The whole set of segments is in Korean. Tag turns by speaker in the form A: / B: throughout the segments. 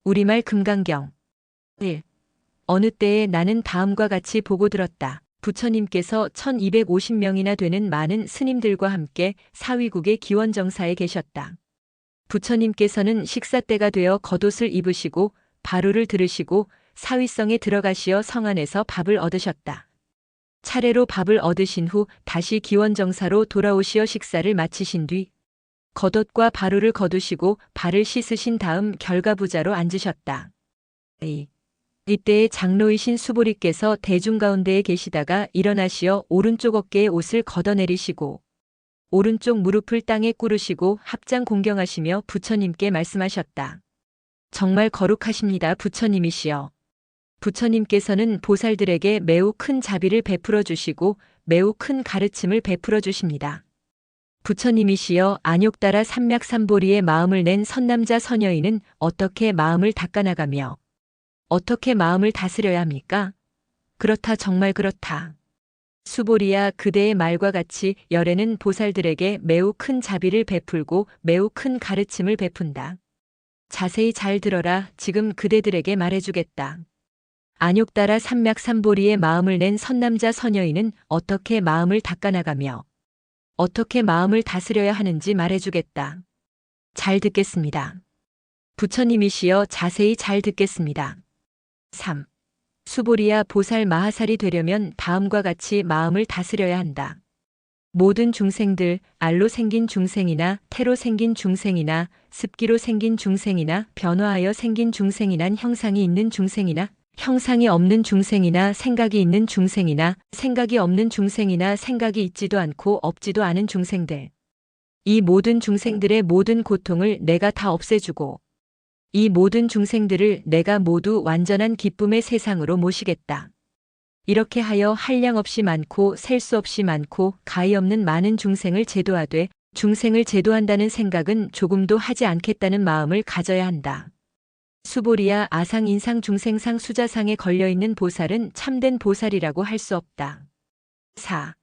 A: 우리말 금강경 1. 어느 때에 나는 다음과 같이 보고 들었다. 부처님께서 1250명이나 되는 많은 스님들과 함께 사위국의 기원정사에 계셨다. 부처님께서는 식사 때가 되어 겉옷을 입으시고 바루를 들으시고 사위성에 들어가시어 성 안에서 밥을 얻으셨다. 차례로 밥을 얻으신 후 다시 기원정사로 돌아오시어 식사를 마치신 뒤 겉옷과 바루를 거두시고 발을 씻으신 다음 결가부자로 앉으셨다. 이때에 장로이신 수보리께서 대중 가운데에 계시다가 일어나시어 오른쪽 어깨에 옷을 걷어내리시고 오른쪽 무릎을 땅에 꿇으시고 합장 공경하시며 부처님께 말씀하셨다. 정말 거룩하십니다, 부처님이시여. 부처님께서는 보살들에게 매우 큰 자비를 베풀어 주시고 매우 큰 가르침을 베풀어 주십니다. 부처님이시여, 안욕따라 삼맥삼보리의 마음을 낸 선남자 선여인은 어떻게 마음을 닦아나가며 어떻게 마음을 다스려야 합니까? 그렇다, 정말 그렇다. 수보리야, 그대의 말과 같이 열애는 보살들에게 매우 큰 자비를 베풀고 매우 큰 가르침을 베푼다. 자세히 잘 들어라. 지금 그대들에게 말해주겠다. 안욕따라 삼맥삼보리의 마음을 낸 선남자 선여인은 어떻게 마음을 닦아나가며 어떻게 마음을 다스려야 하는지 말해주겠다. 잘 듣겠습니다. 부처님이시여, 자세히 잘 듣겠습니다. 3. 수보리야, 보살 마하살이 되려면 다음과 같이 마음을 다스려야 한다. 모든 중생들, 알로 생긴 중생이나 태로 생긴 중생이나 습기로 생긴 중생이나 변화하여 생긴 중생이나 형상이 있는 중생이나 형상이 없는 중생이나 생각이 있는 중생이나 생각이 없는 중생이나 생각이 있지도 않고 없지도 않은 중생들. 이 모든 중생들의 모든 고통을 내가 다 없애주고 이 모든 중생들을 내가 모두 완전한 기쁨의 세상으로 모시겠다. 이렇게 하여 한량 없이 많고 셀 수 없이 많고 가히 없는 많은 중생을 제도하되 중생을 제도한다는 생각은 조금도 하지 않겠다는 마음을 가져야 한다. 수보리야, 아상, 인상, 중생상, 수자상에 걸려있는 보살은 참된 보살이라고 할 수 없다. 4.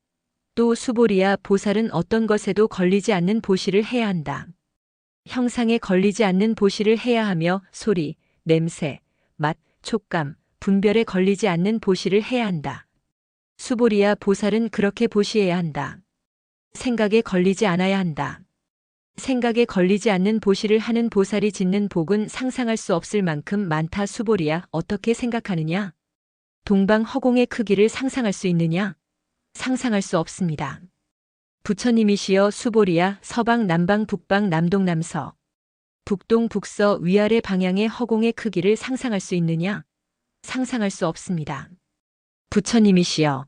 A: 또 수보리야, 보살은 어떤 것에도 걸리지 않는 보시를 해야 한다. 형상에 걸리지 않는 보시를 해야 하며 소리, 냄새, 맛, 촉감, 분별에 걸리지 않는 보시를 해야 한다. 수보리야, 보살은 그렇게 보시해야 한다. 생각에 걸리지 않아야 한다. 생각에 걸리지 않는 보시를 하는 보살이 짓는 복은 상상할 수 없을 만큼 많다. 수보리야, 어떻게 생각하느냐? 동방 허공의 크기를 상상할 수 있느냐? 상상할 수 없습니다. 부처님이시여, 수보리야, 서방, 남방, 북방, 남동, 남서, 북동, 북서, 위아래 방향의 허공의 크기를 상상할 수 있느냐? 상상할 수 없습니다. 부처님이시여,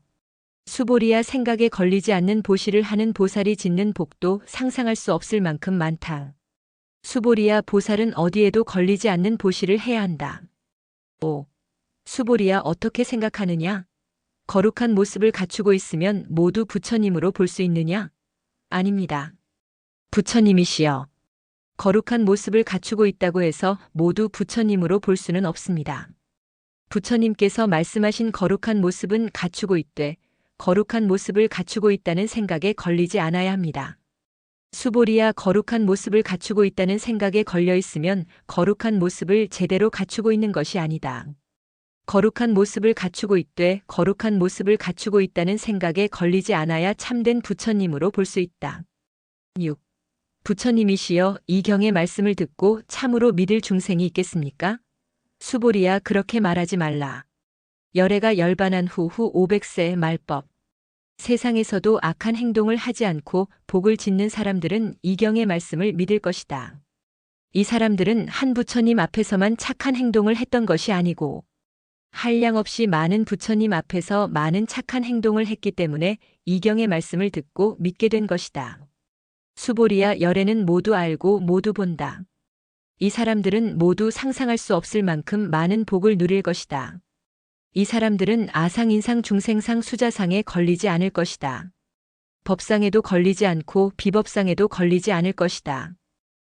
A: 수보리야, 생각에 걸리지 않는 보시를 하는 보살이 짓는 복도 상상할 수 없을 만큼 많다. 수보리야, 보살은 어디에도 걸리지 않는 보시를 해야 한다. 5. 수보리야, 어떻게 생각하느냐? 거룩한 모습을 갖추고 있으면 모두 부처님으로 볼 수 있느냐? 아닙니다. 부처님이시여, 거룩한 모습을 갖추고 있다고 해서 모두 부처님으로 볼 수는 없습니다. 부처님께서 말씀하신 거룩한 모습은 갖추고 있되 거룩한 모습을 갖추고 있다는 생각에 걸리지 않아야 합니다. 수보리야, 거룩한 모습을 갖추고 있다는 생각에 걸려 있으면 거룩한 모습을 제대로 갖추고 있는 것이 아니다. 거룩한 모습을 갖추고 있되 거룩한 모습을 갖추고 있다는 생각에 걸리지 않아야 참된 부처님으로 볼 수 있다. 6. 부처님이시여, 이 경의 말씀을 듣고 참으로 믿을 중생이 있겠습니까? 수보리야, 그렇게 말하지 말라. 열애가 열반한 후 500세 말법. 세상에서도 악한 행동을 하지 않고 복을 짓는 사람들은 이 경의 말씀을 믿을 것이다. 이 사람들은 한 부처님 앞에서만 착한 행동을 했던 것이 아니고 한량 없이 많은 부처님 앞에서 많은 착한 행동을 했기 때문에 이 경의 말씀을 듣고 믿게 된 것이다. 수보리야, 열애는 모두 알고 모두 본다. 이 사람들은 모두 상상할 수 없을 만큼 많은 복을 누릴 것이다. 이 사람들은 아상, 인상, 중생상, 수자상에 걸리지 않을 것이다. 법상에도 걸리지 않고 비법상에도 걸리지 않을 것이다.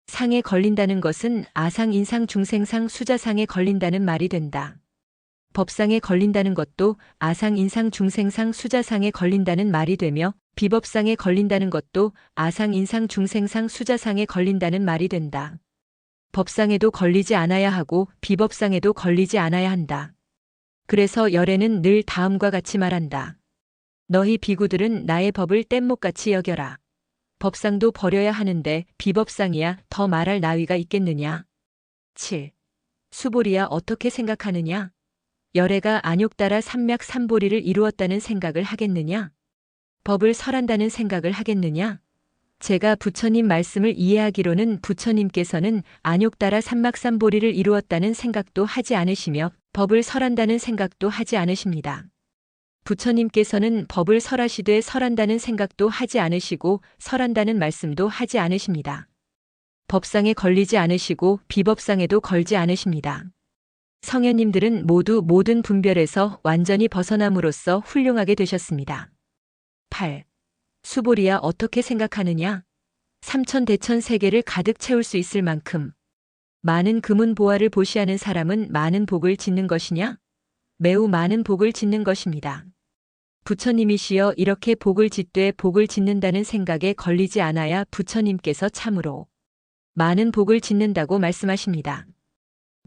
A: 상에 걸린다는 것은 아상, 인상, 중생상, 수자상에 걸린다는 말이 된다. 법상에 걸린다는 것도 아상, 인상, 중생상, 수자상에 걸린다는 말이 되며 비법상에 걸린다는 것도 아상, 인상, 중생상, 수자상에 걸린다는 말이 된다. 법상에도 걸리지 않아야 하고 비법상에도 걸리지 않아야 한다. 그래서 열애는 늘 다음과 같이 말한다. 너희 비구들은 나의 법을 뗏목같이 여겨라. 법상도 버려야 하는데 비법상이야 더 말할 나위가 있겠느냐. 7. 수보리야 어떻게 생각하느냐? 열애가 안욕따라 삼맥삼보리를 이루었다는 생각을 하겠느냐? 법을 설한다는 생각을 하겠느냐? 제가 부처님 말씀을 이해하기로는 부처님께서는 안욕따라 삼막삼보리를 이루었다는 생각도 하지 않으시며 법을 설한다는 생각도 하지 않으십니다. 부처님께서는 법을 설하시되 설한다는 생각도 하지 않으시고 설한다는 말씀도 하지 않으십니다. 법상에 걸리지 않으시고 비법상에도 걸지 않으십니다. 성현님들은 모두 모든 분별에서 완전히 벗어남으로써 훌륭하게 되셨습니다. 8. 수보리야 어떻게 생각하느냐? 삼천대천 세계를 가득 채울 수 있을 만큼 많은 금은 보화를 보시하는 사람은 많은 복을 짓는 것이냐? 매우 많은 복을 짓는 것입니다. 부처님이시여 이렇게 복을 짓되 복을 짓는다는 생각에 걸리지 않아야 부처님께서 참으로 많은 복을 짓는다고 말씀하십니다.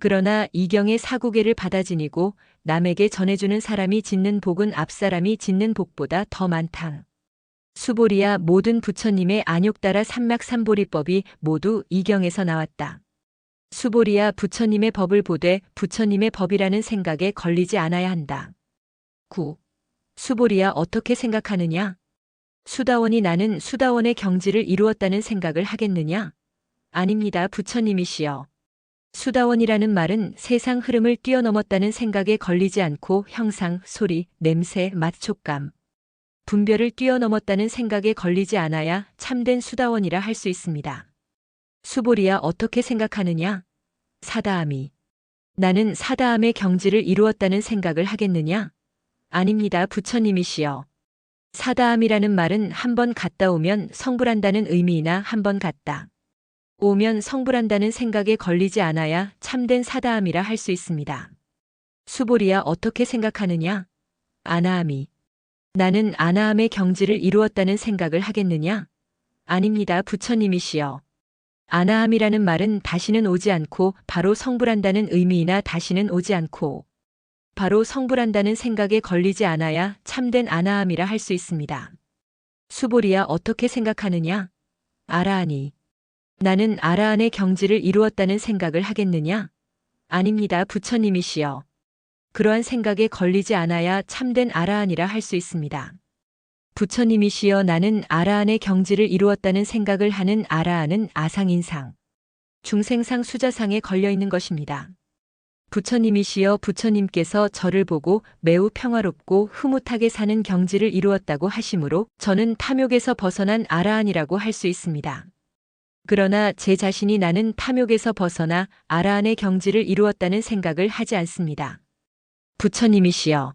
A: 그러나 이경의 사구계를 받아 지니고 남에게 전해주는 사람이 짓는 복은 앞사람이 짓는 복보다 더 많다. 수보리야 모든 부처님의 안욕따라 삼맥삼보리법이 모두 이경에서 나왔다. 수보리야 부처님의 법을 보되 부처님의 법이라는 생각에 걸리지 않아야 한다. 9. 수보리야 어떻게 생각하느냐? 수다원이 나는 수다원의 경지를 이루었다는 생각을 하겠느냐? 아닙니다 부처님이시여. 수다원이라는 말은 세상 흐름을 뛰어넘었다는 생각에 걸리지 않고 형상, 소리, 냄새, 맛, 촉감, 분별을 뛰어넘었다는 생각에 걸리지 않아야 참된 수다원이라 할 수 있습니다. 수보리야 어떻게 생각하느냐? 사다함이. 나는 사다함의 경지를 이루었다는 생각을 하겠느냐? 아닙니다 부처님이시여. 사다함이라는 말은 한 번 갔다 오면 성불한다는 의미이나 한 번 갔다 오면 성불한다는 생각에 걸리지 않아야 참된 사다함이라 할 수 있습니다. 수보리야 어떻게 생각하느냐? 아나함이. 나는 아나함의 경지를 이루었다는 생각을 하겠느냐? 아닙니다 부처님이시여. 아나함이라는 말은 다시는 오지 않고 바로 성불한다는 의미이나 다시는 오지 않고 바로 성불한다는 생각에 걸리지 않아야 참된 아나함이라 할 수 있습니다. 수보리야 어떻게 생각하느냐? 아라하니. 나는 아라한의 경지를 이루었다는 생각을 하겠느냐? 아닙니다 부처님이시여. 그러한 생각에 걸리지 않아야 참된 아라한이라 할 수 있습니다. 부처님이시여 나는 아라한의 경지를 이루었다는 생각을 하는 아라한은 아상인상, 중생상 수자상에 걸려있는 것입니다. 부처님이시여 부처님께서 저를 보고 매우 평화롭고 흐뭇하게 사는 경지를 이루었다고 하시므로 저는 탐욕에서 벗어난 아라한이라고 할 수 있습니다. 그러나 제 자신이 나는 탐욕에서 벗어나 아라한의 경지를 이루었다는 생각을 하지 않습니다. 부처님이시여.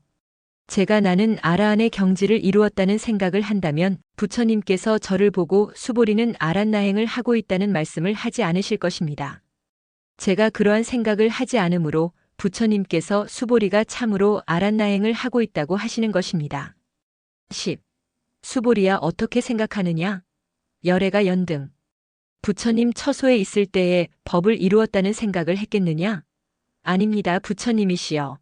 A: 제가 나는 아라한의 경지를 이루었다는 생각을 한다면 부처님께서 저를 보고 수보리는 아란나행을 하고 있다는 말씀을 하지 않으실 것입니다. 제가 그러한 생각을 하지 않으므로 부처님께서 수보리가 참으로 아란나행을 하고 있다고 하시는 것입니다. 10. 수보리야 어떻게 생각하느냐? 열애가 연등. 부처님 처소에 있을 때에 법을 이루었다는 생각을 했겠느냐? 아닙니다 부처님이시여.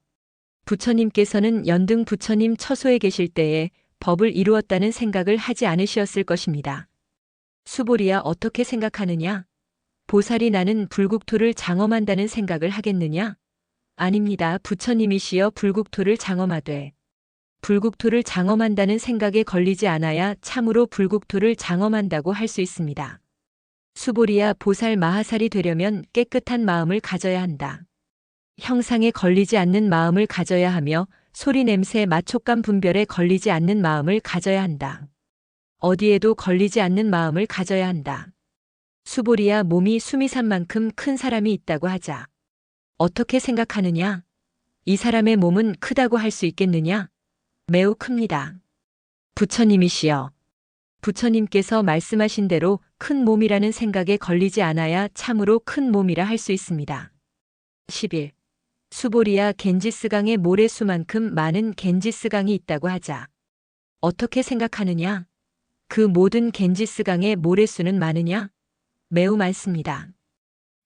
A: 부처님께서는 연등 부처님 처소에 계실 때에 법을 이루었다는 생각을 하지 않으셨을 것입니다. 수보리야 어떻게 생각하느냐? 보살이 나는 불국토를 장엄한다는 생각을 하겠느냐? 아닙니다 부처님이시여. 불국토를 장엄하되 불국토를 장엄한다는 생각에 걸리지 않아야 참으로 불국토를 장엄한다고 할 수 있습니다. 수보리야 보살 마하살이 되려면 깨끗한 마음을 가져야 한다. 형상에 걸리지 않는 마음을 가져야 하며 소리 냄새 맛 촉감 분별에 걸리지 않는 마음을 가져야 한다. 어디에도 걸리지 않는 마음을 가져야 한다. 수보리야 몸이 수미산 만큼 큰 사람이 있다고 하자. 어떻게 생각하느냐? 이 사람의 몸은 크다고 할 수 있겠느냐? 매우 큽니다. 부처님이시여. 부처님께서 말씀하신 대로 큰 몸이라는 생각에 걸리지 않아야 참으로 큰 몸이라 할 수 있습니다. 11. 수보리야 겐지스강의 모래수만큼 많은 겐지스강이 있다고 하자. 어떻게 생각하느냐? 그 모든 겐지스강의 모래수는 많으냐? 매우 많습니다.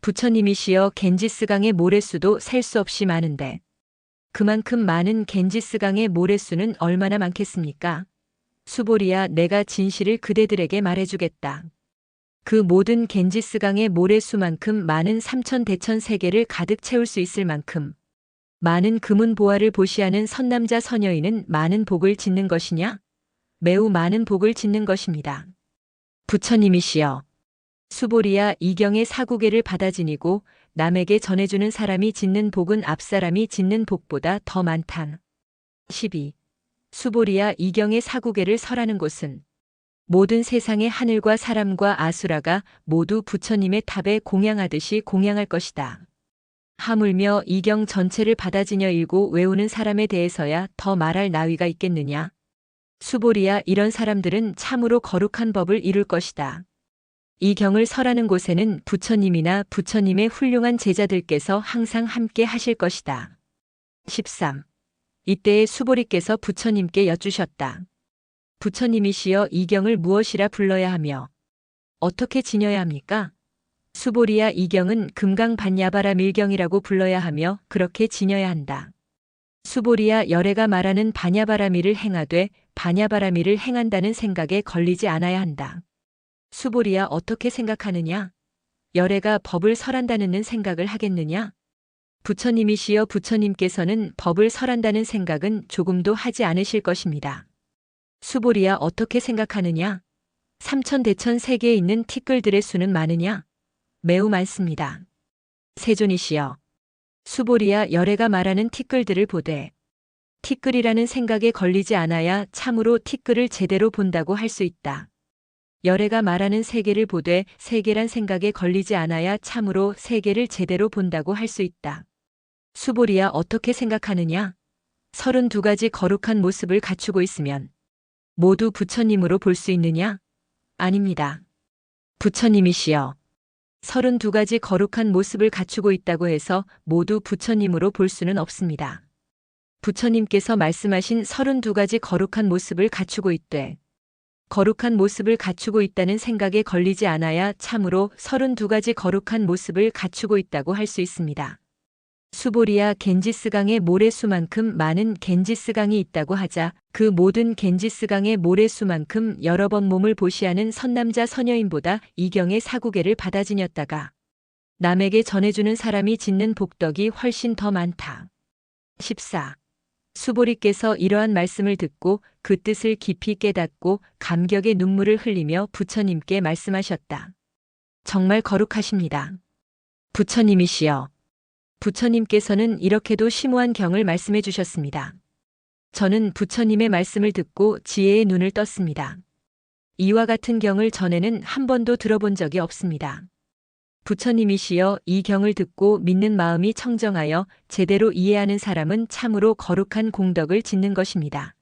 A: 부처님이시여 겐지스강의 모래수도 셀 수 없이 많은데 그만큼 많은 겐지스강의 모래수는 얼마나 많겠습니까? 수보리야 내가 진실을 그대들에게 말해주겠다. 그 모든 겐지스강의 모래수만큼 많은 삼천대천 세계를 가득 채울 수 있을 만큼 많은 금은 보화를 보시하는 선남자 선여인은 많은 복을 짓는 것이냐? 매우 많은 복을 짓는 것입니다. 부처님이시여. 수보리야 이경의 사구계를 받아 지니고 남에게 전해주는 사람이 짓는 복은 앞사람이 짓는 복보다 더 많다. 12. 수보리야 이경의 사구계를 설하는 곳은 모든 세상의 하늘과 사람과 아수라가 모두 부처님의 탑에 공양하듯이 공양할 것이다. 하물며 이경 전체를 받아지녀 읽고 외우는 사람에 대해서야 더 말할 나위가 있겠느냐. 수보리야 이런 사람들은 참으로 거룩한 법을 이룰 것이다. 이 경을 설하는 곳에는 부처님이나 부처님의 훌륭한 제자들께서 항상 함께 하실 것이다. 13. 이때에 수보리께서 부처님께 여쭈셨다. 부처님이시여 이 경을 무엇이라 불러야 하며 어떻게 지녀야 합니까? 수보리야 이 경은 금강반야바라 밀경이라고 불러야 하며 그렇게 지녀야 한다. 수보리야 열애가 말하는 반야바라미를 행하되 반야바라미를 행한다는 생각에 걸리지 않아야 한다. 수보리야 어떻게 생각하느냐? 열애가 법을 설한다는 생각을 하겠느냐? 부처님이시여 부처님께서는 법을 설한다는 생각은 조금도 하지 않으실 것입니다. 수보리야 어떻게 생각하느냐? 삼천대천 세계에 있는 티끌들의 수는 많으냐? 매우 많습니다. 세존이시여. 수보리야 열애가 말하는 티끌들을 보되 티끌이라는 생각에 걸리지 않아야 참으로 티끌을 제대로 본다고 할 수 있다. 열애가 말하는 세계를 보되 세계란 생각에 걸리지 않아야 참으로 세계를 제대로 본다고 할 수 있다. 수보리야 어떻게 생각하느냐? 32가지 거룩한 모습을 갖추고 있으면 모두 부처님으로 볼 수 있느냐? 아닙니다. 부처님이시여. 32가지 거룩한 모습을 갖추고 있다고 해서 모두 부처님으로 볼 수는 없습니다. 부처님께서 말씀하신 32가지 거룩한 모습을 갖추고 있되 거룩한 모습을 갖추고 있다는 생각에 걸리지 않아야 참으로 32가지 거룩한 모습을 갖추고 있다고 할 수 있습니다. 수보리야 겐지스강의 모래수만큼 많은 겐지스강이 있다고 하자 그 모든 겐지스강의 모래수만큼 여러 번 몸을 보시하는 선남자 선여인보다 이경의 사구계를 받아 지녔다가 남에게 전해주는 사람이 짓는 복덕이 훨씬 더 많다. 14. 수보리께서 이러한 말씀을 듣고 그 뜻을 깊이 깨닫고 감격의 눈물을 흘리며 부처님께 말씀하셨다. 정말 거룩하십니다. 부처님이시여. 부처님께서는 이렇게도 심오한 경을 말씀해 주셨습니다. 저는 부처님의 말씀을 듣고 지혜의 눈을 떴습니다. 이와 같은 경을 전에는 한 번도 들어본 적이 없습니다. 부처님이시여 이 경을 듣고 믿는 마음이 청정하여 제대로 이해하는 사람은 참으로 거룩한 공덕을 짓는 것입니다.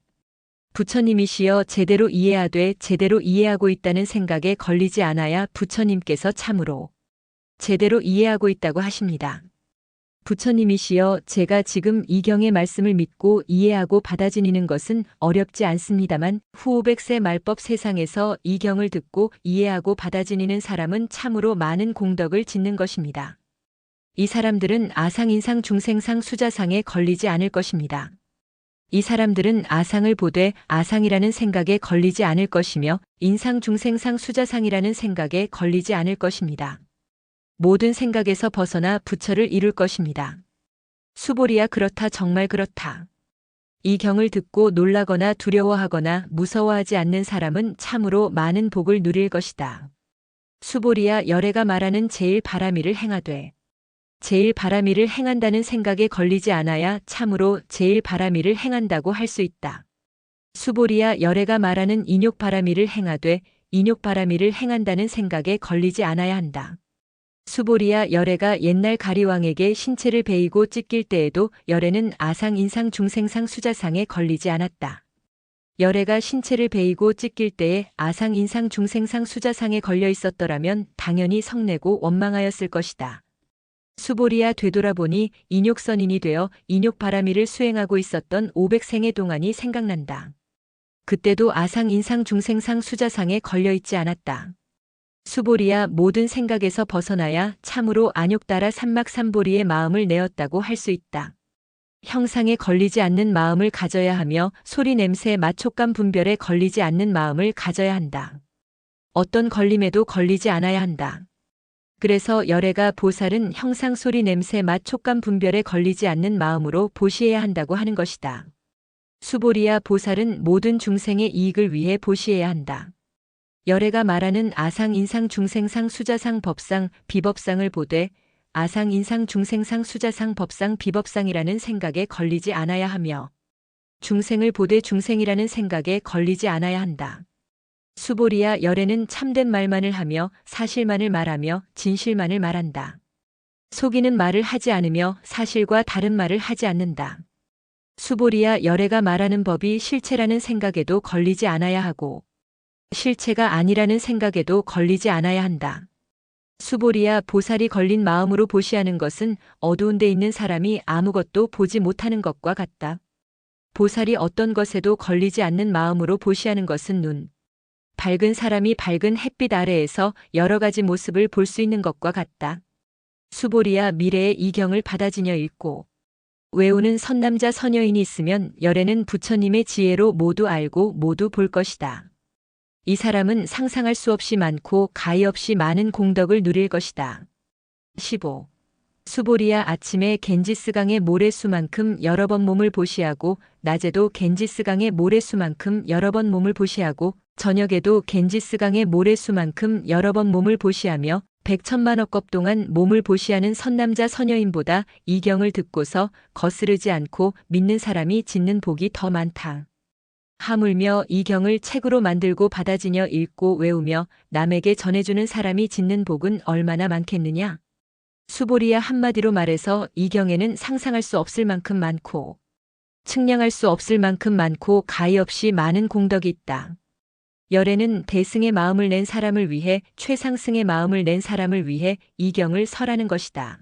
A: 부처님이시여 제대로 이해하되 제대로 이해하고 있다는 생각에 걸리지 않아야 부처님께서 참으로 제대로 이해하고 있다고 하십니다. 부처님이시여 제가 지금 이 경의 말씀을 믿고 이해하고 받아들이는 것은 어렵지 않습니다만 후오백세 말법 세상에서 이 경을 듣고 이해하고 받아들이는 사람은 참으로 많은 공덕을 짓는 것입니다. 이 사람들은 아상, 인상, 중생상, 수자상에 걸리지 않을 것입니다. 이 사람들은 아상을 보되 아상이라는 생각에 걸리지 않을 것이며 인상, 중생상, 수자상이라는 생각에 걸리지 않을 것입니다. 모든 생각에서 벗어나 부처를 이룰 것입니다. 수보리야 그렇다 정말 그렇다. 이 경을 듣고 놀라거나 두려워하거나 무서워하지 않는 사람은 참으로 많은 복을 누릴 것이다. 수보리야 열애가 말하는 제일 바라미를 행하되 제일 바라미를 행한다는 생각에 걸리지 않아야 참으로 제일 바라미를 행한다고 할 수 있다. 수보리야 열애가 말하는 인욕 바라미를 행하되 인욕 바라미를 행한다는 생각에 걸리지 않아야 한다. 수보리야 열애가 옛날 가리왕에게 신체를 베이고 찢길 때에도 열애는 아상, 인상, 중생상, 수자상에 걸리지 않았다. 열애가 신체를 베이고 찢길 때에 아상, 인상, 중생상, 수자상에 걸려 있었더라면 당연히 성내고 원망하였을 것이다. 수보리야 되돌아보니 인욕선인이 되어 인욕 바라미를 수행하고 있었던 500생의 동안이 생각난다. 그때도 아상, 인상, 중생상, 수자상에 걸려 있지 않았다. 수보리야, 모든 생각에서 벗어나야 참으로 안욕따라 삼막삼보리의 마음을 내었다고 할 수 있다. 형상에 걸리지 않는 마음을 가져야 하며 소리 냄새 맛촉감 분별에 걸리지 않는 마음을 가져야 한다. 어떤 걸림에도 걸리지 않아야 한다. 그래서 열애가 보살은 형상 소리 냄새 맛촉감 분별에 걸리지 않는 마음으로 보시해야 한다고 하는 것이다. 수보리야, 보살은 모든 중생의 이익을 위해 보시해야 한다. 열애가 말하는 아상, 인상, 중생상, 수자상, 법상, 비법상을 보되 아상, 인상, 중생상, 수자상, 법상, 비법상이라는 생각에 걸리지 않아야 하며 중생을 보되 중생이라는 생각에 걸리지 않아야 한다. 수보리야, 열애는 참된 말만을 하며 사실만을 말하며 진실만을 말한다. 속이는 말을 하지 않으며 사실과 다른 말을 하지 않는다. 수보리야, 열애가 말하는 법이 실체라는 생각에도 걸리지 않아야 하고 실체가 아니라는 생각에도 걸리지 않아야 한다. 수보리야, 보살이 걸린 마음으로 보시하는 것은 어두운 데 있는 사람이 아무것도 보지 못하는 것과 같다. 보살이 어떤 것에도 걸리지 않는 마음으로 보시하는 것은 눈, 밝은 사람이 밝은 햇빛 아래에서 여러 가지 모습을 볼 수 있는 것과 같다. 수보리야, 미래의 이경을 받아지녀 읽고 외우는 선남자 선여인이 있으면 열애는 부처님의 지혜로 모두 알고 모두 볼 것이다. 이 사람은 상상할 수 없이 많고 가히 없이 많은 공덕을 누릴 것이다. 15. 수보리야, 아침에 겐지스강의 모래수만큼 여러 번 몸을 보시하고 낮에도 겐지스강의 모래수만큼 여러 번 몸을 보시하고 저녁에도 겐지스강의 모래수만큼 여러 번 몸을 보시하며 백천만억 겁 동안 몸을 보시하는 선남자 선여인보다 이 경을 듣고서 거스르지 않고 믿는 사람이 짓는 복이 더 많다. 하물며 이 경을 책으로 만들고 받아지녀 읽고 외우며 남에게 전해주는 사람이 짓는 복은 얼마나 많겠느냐. 수보리야, 한마디로 말해서 이 경에는 상상할 수 없을 만큼 많고 측량할 수 없을 만큼 많고 가히 없이 많은 공덕이 있다. 열애는 대승의 마음을 낸 사람을 위해 최상승의 마음을 낸 사람을 위해 이 경을 설하는 것이다.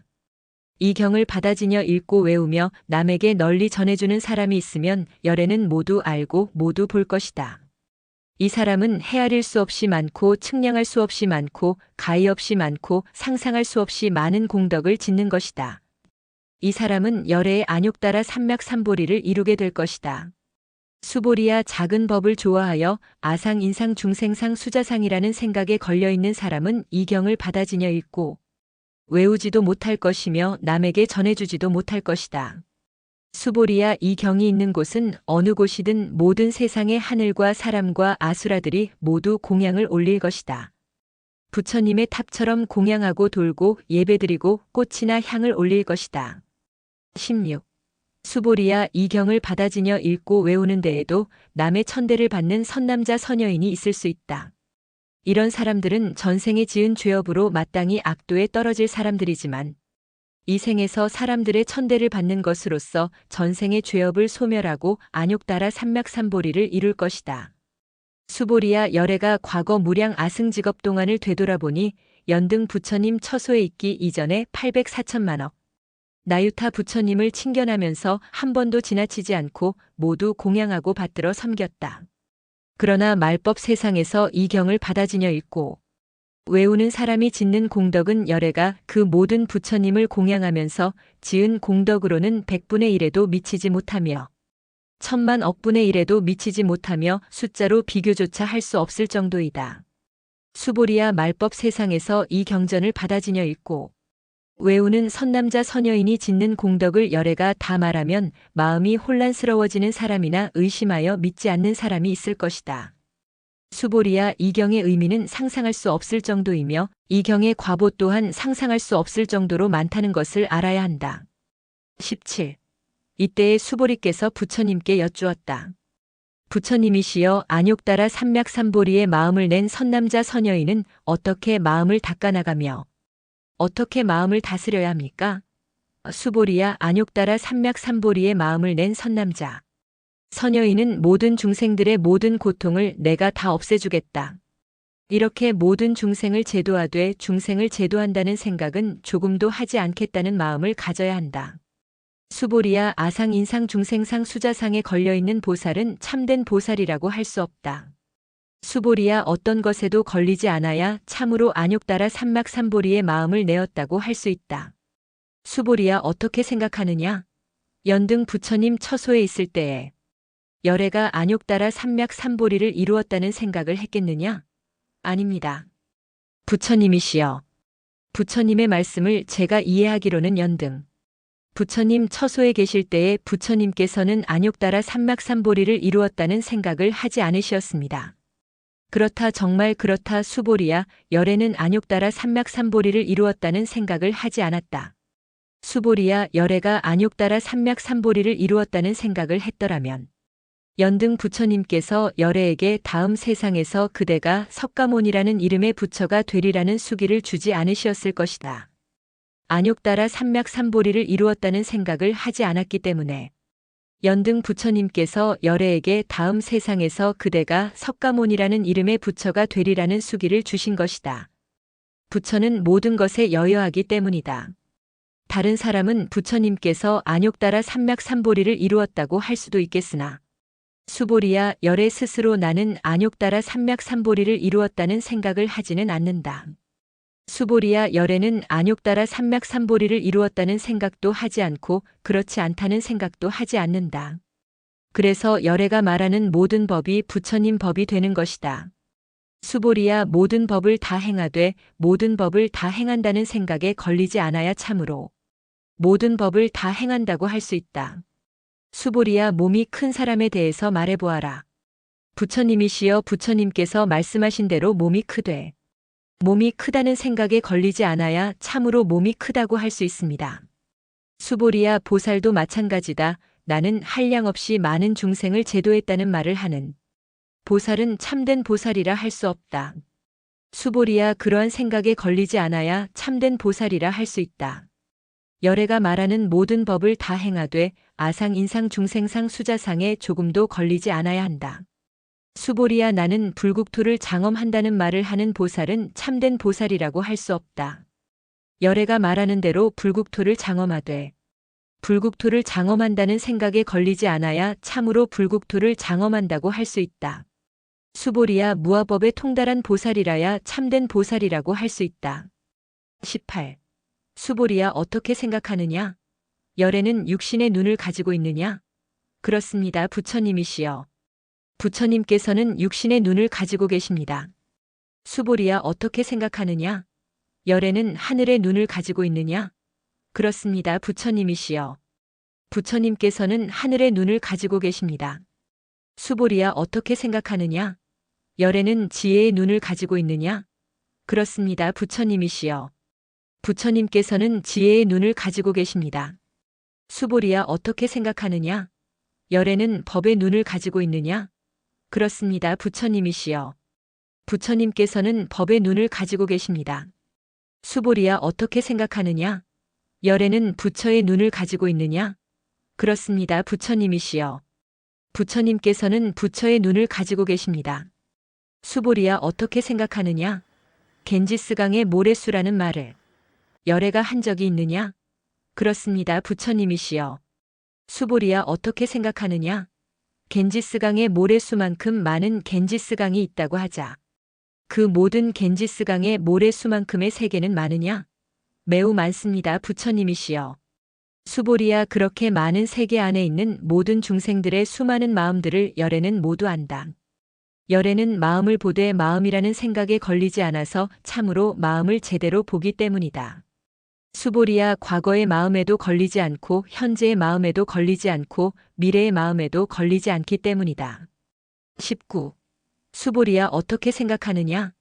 A: 이 경을 받아지녀 읽고 외우며 남에게 널리 전해주는 사람이 있으면 열애는 모두 알고 모두 볼 것이다. 이 사람은 헤아릴 수 없이 많고 측량할 수 없이 많고 가히 없이 많고 상상할 수 없이 많은 공덕을 짓는 것이다. 이 사람은 열애의 안욕따라 삼맥삼보리를 이루게 될 것이다. 수보리야, 작은 법을 좋아하여 아상, 인상, 중생상, 수자상이라는 생각에 걸려있는 사람은 이 경을 받아지녀 읽고 외우지도 못할 것이며 남에게 전해주지도 못할 것이다. 수보리야, 이 경이 있는 곳은 어느 곳이든 모든 세상의 하늘과 사람과 아수라들이 모두 공양을 올릴 것이다. 부처님의 탑처럼 공양하고 돌고 예배드리고 꽃이나 향을 올릴 것이다. 16. 수보리야, 이 경을 받아지녀 읽고 외우는 데에도 남의 천대를 받는 선남자 선여인이 있을 수 있다. 이런 사람들은 전생에 지은 죄업으로 마땅히 악도에 떨어질 사람들이지만 이 생에서 사람들의 천대를 받는 것으로서 전생의 죄업을 소멸하고 안욕따라 삼맥삼보리를 이룰 것이다. 수보리야, 열애가 과거 무량 아승직업 동안을 되돌아보니 연등 부처님 처소에 있기 이전에 804천만억 나유타 부처님을 칭견하면서 한 번도 지나치지 않고 모두 공양하고 받들어 섬겼다. 그러나 말법 세상에서 이 경을 받아지녀 읽고 외우는 사람이 짓는 공덕은 열애가 그 모든 부처님을 공양하면서 지은 공덕으로는 100분의 1에도 미치지 못하며 1000만 억분의 1에도 미치지 못하며 숫자로 비교조차 할 수 없을 정도이다. 수보리야, 말법 세상에서 이 경전을 받아지녀 읽고 외우는 선남자 선여인이 짓는 공덕을 열애가 다 말하면 마음이 혼란스러워지는 사람이나 의심하여 믿지 않는 사람이 있을 것이다. 수보리야, 이 경의 의미는 상상할 수 없을 정도이며 이 경의 과보 또한 상상할 수 없을 정도로 많다는 것을 알아야 한다. 17. 이때에 수보리께서 부처님께 여쭈었다. 부처님이시여, 안욕따라 삼맥삼보리의 마음을 낸 선남자 선여인은 어떻게 마음을 닦아나가며 어떻게 마음을 다스려야 합니까? 수보리야, 안욕따라 삼맥삼보리의 마음을 낸 선남자 선여인은 모든 중생들의 모든 고통을 내가 다 없애주겠다. 이렇게 모든 중생을 제도하되 중생을 제도한다는 생각은 조금도 하지 않겠다는 마음을 가져야 한다. 수보리야, 아상, 인상, 중생상, 수자상에 걸려있는 보살은 참된 보살이라고 할 수 없다. 수보리야 어떤 것에도 걸리지 않아야 참으로 안욕따라 삼막삼보리의 마음을 내었다고 할 수 있다. 수보리야 어떻게 생각하느냐? 연등 부처님 처소에 있을 때에 열애가 안욕따라 삼맥삼보리를 이루었다는 생각을 했겠느냐? 아닙니다. 부처님이시여. 부처님의 말씀을 제가 이해하기로는 연등 부처님 처소에 계실 때에 부처님께서는 안욕따라 삼맥삼보리를 이루었다는 생각을 하지 않으시었습니다. 그렇다 정말 그렇다 수보리야 열애는 안욕따라 삼맥삼보리를 이루었다는 생각을 하지 않았다. 수보리야 열애가 안욕따라 삼맥삼보리를 이루었다는 생각을 했더라면 연등 부처님께서 열애에게 다음 세상에서 그대가 석가모니라는 이름의 부처가 되리라는 수기를 주지 않으시었을 것이다. 안욕따라 삼맥삼보리를 이루었다는 생각을 하지 않았기 때문에 연등 부처님께서 열애에게 다음 세상에서 그대가 석가모니라는 이름의 부처가 되리라는 수기를 주신 것이다. 부처는 모든 것에 여여하기 때문이다. 다른 사람은 부처님께서 안욕따라 삼맥삼보리를 이루었다고 할 수도 있겠으나 수보리야 열애 스스로 나는 안욕따라 삼맥삼보리를 이루었다는 생각을 하지는 않는다. 수보리야 열애는 안욕따라 삼맥삼보리를 이루었다는 생각도 하지 않고 그렇지 않다는 생각도 하지 않는다. 그래서 열애가 말하는 모든 법이 부처님 법이 되는 것이다. 수보리야 모든 법을 다 행하되 모든 법을 다 행한다는 생각에 걸리지 않아야 참으로 모든 법을 다 행한다고 할 수 있다. 수보리야 몸이 큰 사람에 대해서 말해보아라. 부처님이시여 부처님께서 말씀하신 대로 몸이 크되 몸이 크다는 생각에 걸리지 않아야 참으로 몸이 크다고 할 수 있습니다. 수보리야 보살도 마찬가지다. 나는 한량없이 많은 중생을 제도했다는 말을 하는 보살은 참된 보살이라 할 수 없다. 수보리야 그러한 생각에 걸리지 않아야 참된 보살이라 할 수 있다. 열애가 말하는 모든 법을 다 행하되 아상 인상 중생상 수자상에 조금도 걸리지 않아야 한다. 수보리야 나는 불국토를 장엄한다는 말을 하는 보살은 참된 보살이라고 할 수 없다. 열애가 말하는 대로 불국토를 장엄하되 불국토를 장엄한다는 생각에 걸리지 않아야 참으로 불국토를 장엄한다고 할 수 있다. 수보리야 무아법에 통달한 보살이라야 참된 보살이라고 할 수 있다. 18. 수보리야 어떻게 생각하느냐? 열애는 육신의 눈을 가지고 있느냐? 그렇습니다. 부처님이시여. 부처님께서는 육신의 눈을 가지고 계십니다. 수보리야 어떻게 생각하느냐? 열애는 하늘의 눈을 가지고 있느냐? 그렇습니다. 부처님이시여. 부처님께서는 하늘의 눈을 가지고 계십니다. 수보리야 어떻게 생각하느냐? 열애는 지혜의 눈을 가지고 있느냐? 그렇습니다. 부처님이시여. 부처님께서는 지혜의 눈을 가지고 계십니다. 수보리야 어떻게 생각하느냐? 열애는 법의 눈을 가지고 있느냐? 그렇습니다. 부처님이시여. 부처님께서는 법의 눈을 가지고 계십니다. 수보리야 어떻게 생각하느냐? 열애는 부처의 눈을 가지고 있느냐? 그렇습니다. 부처님이시여. 부처님께서는 부처의 눈을 가지고 계십니다. 수보리야 어떻게 생각하느냐? 겐지스강의 모래수라는 말을 열애가 한 적이 있느냐? 그렇습니다. 부처님이시여. 수보리야 어떻게 생각하느냐? 겐지스강의 모래수만큼 많은 겐지스강이 있다고 하자. 그 모든 겐지스강의 모래수만큼의 세계는 많으냐? 매우 많습니다. 부처님이시여. 수보리야 그렇게 많은 세계 안에 있는 모든 중생들의 수많은 마음들을 열애는 모두 안다. 열애는 마음을 보되 마음이라는 생각에 걸리지 않아서 참으로 마음을 제대로 보기 때문이다. 수보리야 과거의 마음에도 걸리지 않고 현재의 마음에도 걸리지 않고 미래의 마음에도 걸리지 않기 때문이다. 19. 수보리야 어떻게 생각하느냐?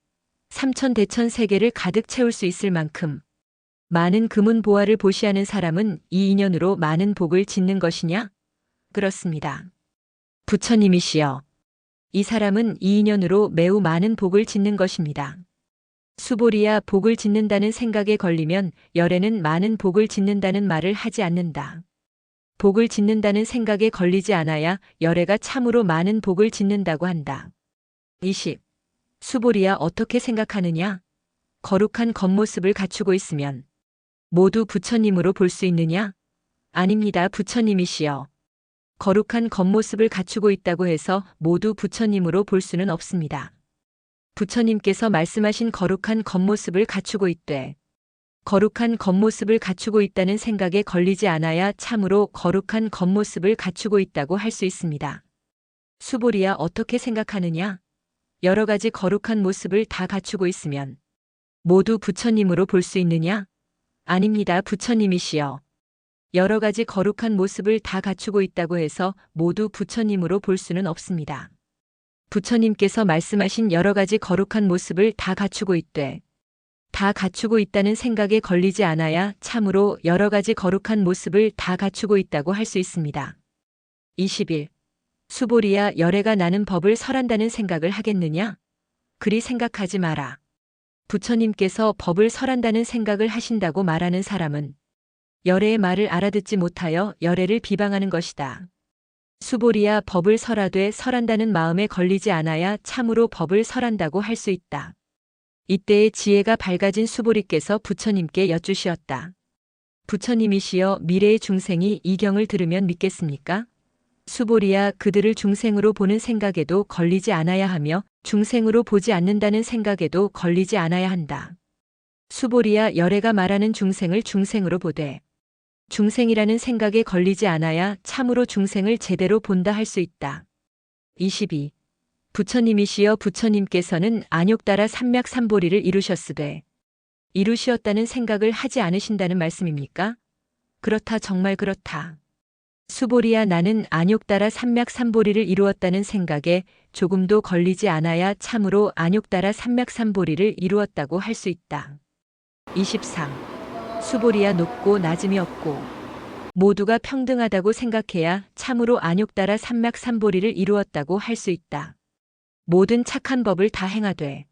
A: 삼천대천 세계를 가득 채울 수 있을 만큼 많은 금은 보화를 보시하는 사람은 이 인연으로 많은 복을 짓는 것이냐? 그렇습니다. 부처님이시여. 이 사람은 이 인연으로 매우 많은 복을 짓는 것입니다. 수보리야 복을 짓는다는 생각에 걸리면 열애는 많은 복을 짓는다는 말을 하지 않는다. 복을 짓는다는 생각에 걸리지 않아야 열애가 참으로 많은 복을 짓는다고 한다. 20. 수보리야 어떻게 생각하느냐? 거룩한 겉모습을 갖추고 있으면 모두 부처님으로 볼 수 있느냐? 아닙니다. 부처님이시여. 거룩한 겉모습을 갖추고 있다고 해서 모두 부처님으로 볼 수는 없습니다. 부처님께서 말씀하신 거룩한 겉모습을 갖추고 있되 거룩한 겉모습을 갖추고 있다는 생각에 걸리지 않아야 참으로 거룩한 겉모습을 갖추고 있다고 할 수 있습니다. 수보리야 어떻게 생각하느냐? 여러 가지 거룩한 모습을 다 갖추고 있으면 모두 부처님으로 볼 수 있느냐? 아닙니다. 부처님이시여. 여러 가지 거룩한 모습을 다 갖추고 있다고 해서 모두 부처님으로 볼 수는 없습니다. 부처님께서 말씀하신 여러 가지 거룩한 모습을 다 갖추고 있되 다 갖추고 있다는 생각에 걸리지 않아야 참으로 여러 가지 거룩한 모습을 다 갖추고 있다고 할 수 있습니다. 21. 수보리야 열애가 나는 법을 설한다는 생각을 하겠느냐? 그리 생각하지 마라. 부처님께서 법을 설한다는 생각을 하신다고 말하는 사람은 열애의 말을 알아듣지 못하여 열애를 비방하는 것이다. 수보리야 법을 설하되 설한다는 마음에 걸리지 않아야 참으로 법을 설한다고 할 수 있다. 이때에 지혜가 밝아진 수보리께서 부처님께 여쭈시었다. 부처님이시여 미래의 중생이 이 경을 들으면 믿겠습니까? 수보리야 그들을 중생으로 보는 생각에도 걸리지 않아야 하며 중생으로 보지 않는다는 생각에도 걸리지 않아야 한다. 수보리야 열애가 말하는 중생을 중생으로 보되 중생이라는 생각에 걸리지 않아야 참으로 중생을 제대로 본다 할 수 있다. 22. 부처님이시여 부처님께서는 안욕따라 삼맥삼보리를 이루셨으되 이루시었다는 생각을 하지 않으신다는 말씀입니까? 그렇다 정말 그렇다. 수보리야 나는 안욕따라 삼맥삼보리를 이루었다는 생각에 조금도 걸리지 않아야 참으로 안욕따라 삼맥삼보리를 이루었다고 할 수 있다. 23. 수보리야 높고 낮음이 없고 모두가 평등하다고 생각해야 참으로 안욕따라 삼맥삼보리를 이루었다고 할 수 있다. 모든 착한 법을 다 행하되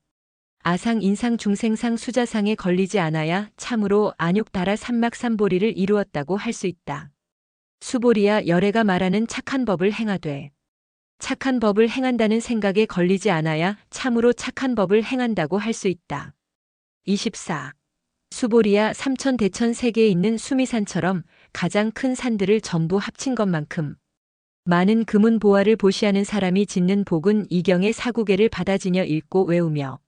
A: 아상, 인상, 중생상, 수자상에 걸리지 않아야 참으로 안욕따라 삼맥삼보리를 이루었다고 할 수 있다. 수보리야 열애가 말하는 착한 법을 행하되 착한 법을 행한다는 생각에 걸리지 않아야 참으로 착한 법을 행한다고 할 수 있다. 24. 수보리야 삼천대천 세계에 있는 수미산처럼 가장 큰 산들을 전부 합친 것만큼 많은 금은 보화를 보시하는 사람이 짓는 복은 이경의 사구계를 받아지녀 읽고 외우며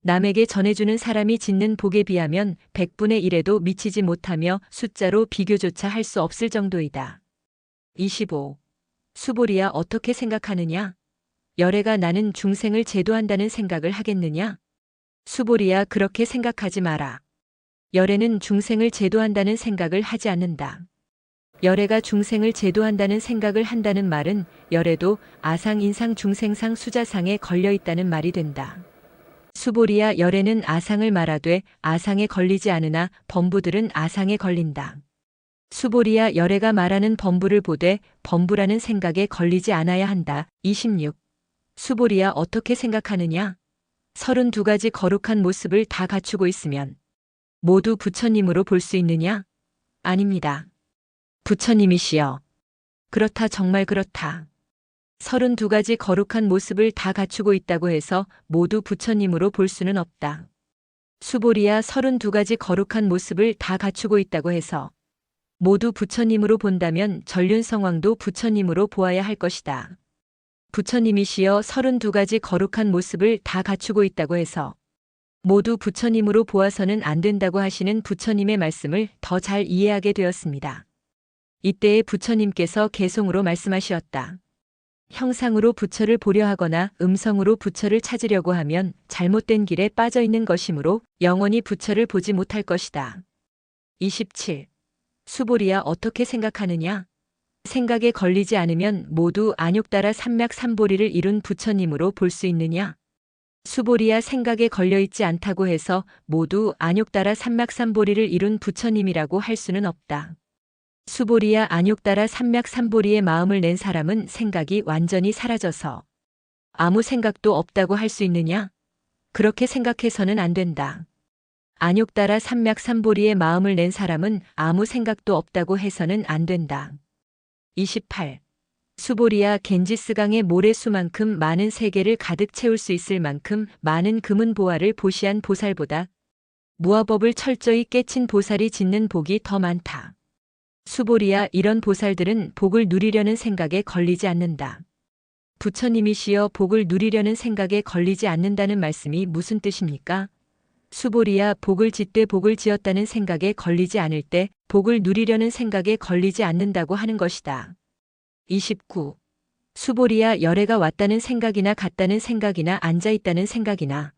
A: 남에게 전해주는 사람이 짓는 복에 비하면 100분의 1에도 미치지 못하며 숫자로 비교조차 할 수 없을 정도이다. 25. 수보리야 어떻게 생각하느냐? 열애가 나는 중생을 제도한다는 생각을 하겠느냐? 수보리야 그렇게 생각하지 마라. 열애는 중생을 제도한다는 생각을 하지 않는다. 열애가 중생을 제도한다는 생각을 한다는 말은 열애도 아상, 인상, 중생상, 수자상에 걸려 있다는 말이 된다. 수보리야 열애는 아상을 말하되 아상에 걸리지 않으나 범부들은 아상에 걸린다. 수보리야 열애가 말하는 범부를 보되 범부라는 생각에 걸리지 않아야 한다. 26. 수보리야 어떻게 생각하느냐? 32가지 거룩한 모습을 다 갖추고 있으면 모두 부처님으로 볼 수 있느냐? 아닙니다. 부처님이시여. 그렇다 정말 그렇다. 32가지 거룩한 모습을 다 갖추고 있다고 해서 모두 부처님으로 볼 수는 없다. 수보리야 32가지 거룩한 모습을 다 갖추고 있다고 해서 모두 부처님으로 본다면 전륜성왕도 부처님으로 보아야 할 것이다. 부처님이시여 32가지 거룩한 모습을 다 갖추고 있다고 해서 모두 부처님으로 보아서는 안 된다고 하시는 부처님의 말씀을 더 잘 이해하게 되었습니다. 이때에 부처님께서 개송으로 말씀하시었다. 형상으로 부처를 보려 하거나 음성으로 부처를 찾으려고 하면 잘못된 길에 빠져 있는 것이므로 영원히 부처를 보지 못할 것이다. 27. 수보리야 어떻게 생각하느냐? 생각에 걸리지 않으면 모두 안욕따라 삼맥삼보리를 이룬 부처님으로 볼 수 있느냐? 수보리야 생각에 걸려있지 않다고 해서 모두 안욕따라 삼맥삼보리를 이룬 부처님이라고 할 수는 없다. 수보리야 안욕따라 삼맥삼보리의 마음을 낸 사람은 생각이 완전히 사라져서 아무 생각도 없다고 할 수 있느냐? 그렇게 생각해서는 안 된다. 안욕따라 삼맥삼보리의 마음을 낸 사람은 아무 생각도 없다고 해서는 안 된다. 28. 수보리야 겐지스강의 모래수만큼 많은 세계를 가득 채울 수 있을 만큼 많은 금은 보화를 보시한 보살보다 무아법을 철저히 깨친 보살이 짓는 복이 더 많다. 수보리야 이런 보살들은 복을 누리려는 생각에 걸리지 않는다. 부처님이시여 복을 누리려는 생각에 걸리지 않는다는 말씀이 무슨 뜻입니까? 수보리야 복을 짓되 복을 지었다는 생각에 걸리지 않을 때 복을 누리려는 생각에 걸리지 않는다고 하는 것이다. 29. 수보리야 열애가 왔다는 생각이나 갔다는 생각이나 앉아있다는 생각이나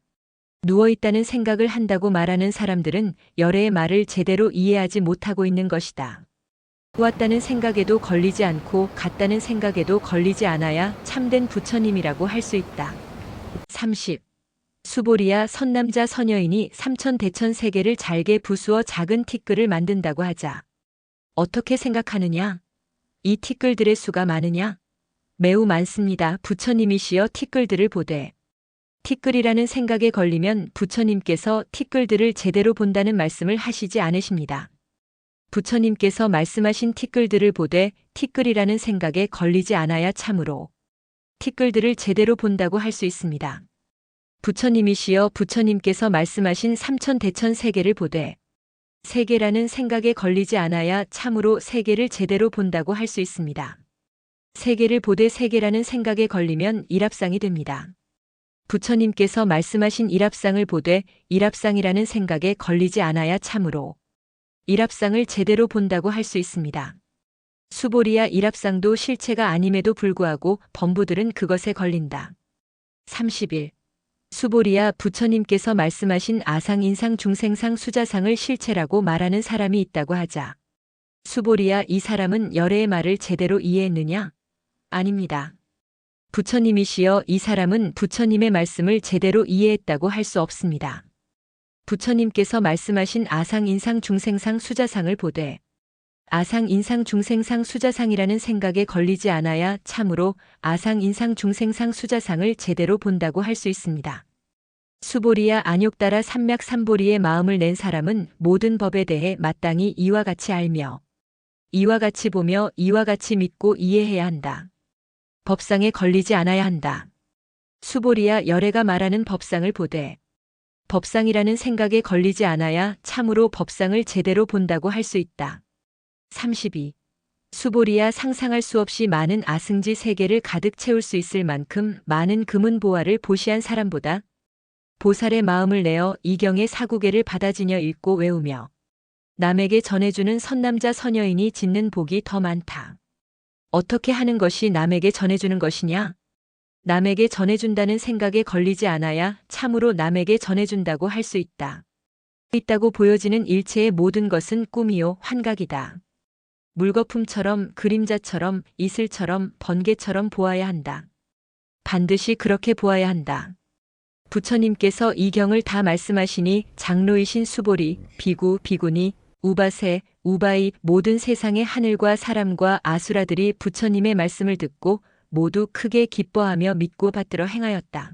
A: 누워있다는 생각을 한다고 말하는 사람들은 열애의 말을 제대로 이해하지 못하고 있는 것이다. 왔다는 생각에도 걸리지 않고 갔다는 생각에도 걸리지 않아야 참된 부처님이라고 할 수 있다. 30. 수보리야 선남자 선여인이 삼천대천 세계를 잘게 부수어 작은 티끌을 만든다고 하자. 어떻게 생각하느냐? 이 티끌들의 수가 많으냐? 매우 많습니다. 부처님이시여 티끌들을 보되. 티끌이라는 생각에 걸리면 부처님께서 티끌들을 제대로 본다는 말씀을 하시지 않으십니다. 부처님께서 말씀하신 티끌들을 보되 티끌이라는 생각에 걸리지 않아야 참으로 티끌들을 제대로 본다고 할 수 있습니다. 부처님이시여 부처님께서 말씀하신 삼천대천 세계를 보되 세계라는 생각에 걸리지 않아야 참으로 세계를 제대로 본다고 할 수 있습니다. 세계를 보되 세계라는 생각에 걸리면 일합상이 됩니다. 부처님께서 말씀하신 일합상을 보되 일합상이라는 생각에 걸리지 않아야 참으로 일합상을 제대로 본다고 할 수 있습니다. 수보리야 일합상도 실체가 아님에도 불구하고 범부들은 그것에 걸린다. 31. 수보리야 부처님께서 말씀하신 아상인상 중생상 수자상을 실체라고 말하는 사람이 있다고 하자. 수보리야 이 사람은 열애의 말을 제대로 이해했느냐? 아닙니다. 부처님이시여 이 사람은 부처님의 말씀을 제대로 이해했다고 할 수 없습니다. 부처님께서 말씀하신 아상인상 중생상 수자상을 보되 아상인상 중생상 수자상이라는 생각에 걸리지 않아야 참으로 아상인상 중생상 수자상을 제대로 본다고 할 수 있습니다. 수보리야 안욕따라 삼맥삼보리의 마음을 낸 사람은 모든 법에 대해 마땅히 이와 같이 알며 이와 같이 보며 이와 같이 믿고 이해해야 한다. 법상에 걸리지 않아야 한다. 수보리야 열애가 말하는 법상을 보되 법상이라는 생각에 걸리지 않아야 참으로 법상을 제대로 본다고 할 수 있다. 32. 수보리야 상상할 수 없이 많은 아승지 세계를 가득 채울 수 있을 만큼 많은 금은보화를 보시한 사람보다 보살의 마음을 내어 이경의 사구계를 받아지녀 읽고 외우며 남에게 전해주는 선남자 선여인이 짓는 복이 더 많다. 어떻게 하는 것이 남에게 전해주는 것이냐? 남에게 전해준다는 생각에 걸리지 않아야 참으로 남에게 전해준다고 할 수 있다. 있다고 보여지는 일체의 모든 것은 꿈이요 환각이다. 물거품처럼 그림자처럼 이슬처럼 번개처럼 보아야 한다. 반드시 그렇게 보아야 한다. 부처님께서 이 경을 다 말씀하시니 장로이신 수보리, 비구, 비구니, 우바세, 우바이 모든 세상의 하늘과 사람과 아수라들이 부처님의 말씀을 듣고 모두 크게 기뻐하며 믿고 받들어 행하였다.